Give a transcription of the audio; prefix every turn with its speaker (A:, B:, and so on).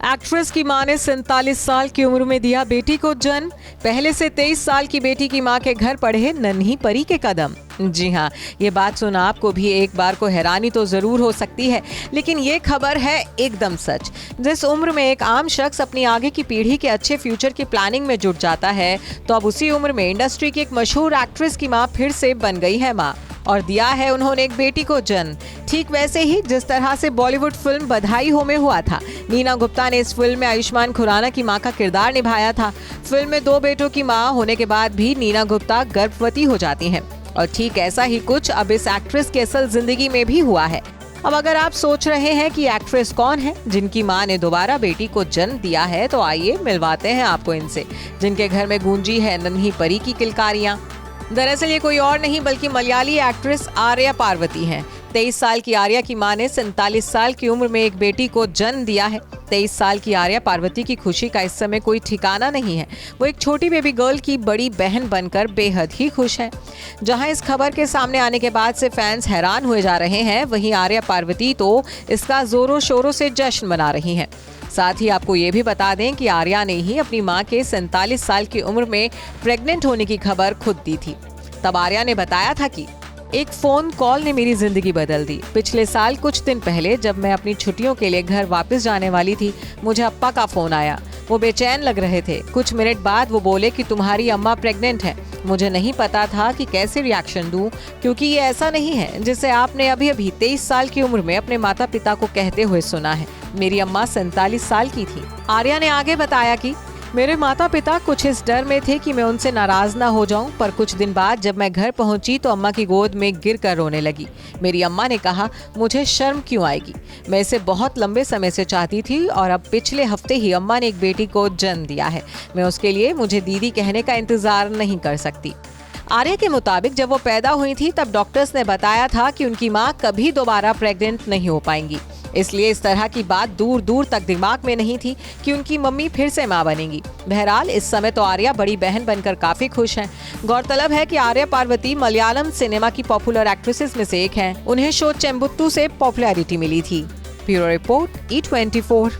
A: Actress की मां ने 47 साल की उम्र में दिया बेटी को जन्म। पहले से 23 साल की बेटी की मां के घर पड़े नन्ही परी के कदम। जी हाँ, ये बात सुन आपको भी एक बार को हैरानी तो जरूर हो सकती है, लेकिन ये खबर है एकदम सच। जिस उम्र में एक आम शख्स अपनी आगे की पीढ़ी के अच्छे फ्यूचर की प्लानिंग में जुट जाता है, तो अब उसी उम्र में इंडस्ट्री की एक मशहूर एक्ट्रेस की मां फिर से बन गई है मां और दिया है उन्होंने एक बेटी को जन्म। ठीक वैसे ही जिस तरह से बॉलीवुड फिल्म बधाई हो में हुआ था। नीना गुप्ता ने इस फिल्म में आयुष्मान खुराना की मां का किरदार निभाया था। फिल्म में 2 बेटों की मां होने के बाद भी नीना गुप्ता गर्भवती हो जाती हैं और ठीक ऐसा ही कुछ अब इस एक्ट्रेस की असल जिंदगी में भी हुआ है। अब अगर आप सोच रहे हैं कि एक्ट्रेस कौन है जिनकी मां ने दोबारा बेटी को जन्म दिया है, तो आइए मिलवाते हैं आपको इनसे, जिनके घर में गूंजी है नन्ही परी की किलकारियां। दरअसल ये कोई और नहीं बल्कि मलयाली एक्ट्रेस आर्या पार्वती हैं। 23 साल की आर्या की मां ने 47 साल की उम्र में एक बेटी को जन्म दिया है। 23 साल की आर्या पार्वती की खुशी का इस समय कोई ठिकाना नहीं है। वो एक छोटी बेबी गर्ल की बड़ी बहन बनकर बेहद ही खुश है। जहां इस खबर के सामने आने के बाद से फैंस हैरान हुए जा रहे हैं, वहीं आर्या पार्वती तो इसका जोरों शोरों से जश्न मना रही हैं। साथ ही आपको ये भी बता दें कि आर्या ने ही अपनी मां के 47 साल की उम्र में प्रेग्नेंट होने की खबर खुद दी थी। तब आर्या ने बताया था कि एक फोन कॉल ने मेरी जिंदगी बदल दी। पिछले साल कुछ दिन पहले जब मैं अपनी छुट्टियों के लिए घर वापस जाने वाली थी, मुझे अप्पा का फोन आया। वो बेचैन लग रहे थे। कुछ मिनट बाद वो बोले कि तुम्हारी अम्मा प्रेग्नेंट है। मुझे नहीं पता था कि कैसे रिएक्शन दूं, क्योंकि ये ऐसा नहीं है जिसे आपने अभी अभी 23 साल की उम्र में अपने माता पिता को कहते हुए सुना है। मेरी अम्मा 47 साल की थी। आर्या ने आगे बताया कि मेरे माता पिता कुछ इस डर में थे कि मैं उनसे नाराज ना हो जाऊं, पर कुछ दिन बाद जब मैं घर पहुंची तो अम्मा की गोद में गिरकर रोने लगी। मेरी अम्मा ने कहा, मुझे शर्म क्यों आएगी, मैं इसे बहुत लंबे समय से चाहती थी और अब पिछले हफ्ते ही अम्मा ने एक बेटी को जन्म दिया है। मैं उसके लिए मुझे दीदी कहने का इंतजार नहीं कर सकती। आर्या के मुताबिक जब वो पैदा हुई थी तब डॉक्टर्स ने बताया था कि उनकी मां कभी दोबारा प्रेग्नेंट नहीं हो पाएंगी, इसलिए इस तरह की बात दूर दूर तक दिमाग में नहीं थी कि उनकी मम्मी फिर से मां बनेंगी। बहरहाल इस समय तो आर्या बड़ी बहन बनकर काफी खुश हैं। गौरतलब है कि आर्या पार्वती मलयालम सिनेमा की पॉपुलर एक्ट्रेसेस में से एक हैं। उन्हें शो चेम्बुत्तू से पॉपुलैरिटी मिली थी। Bureau report E24।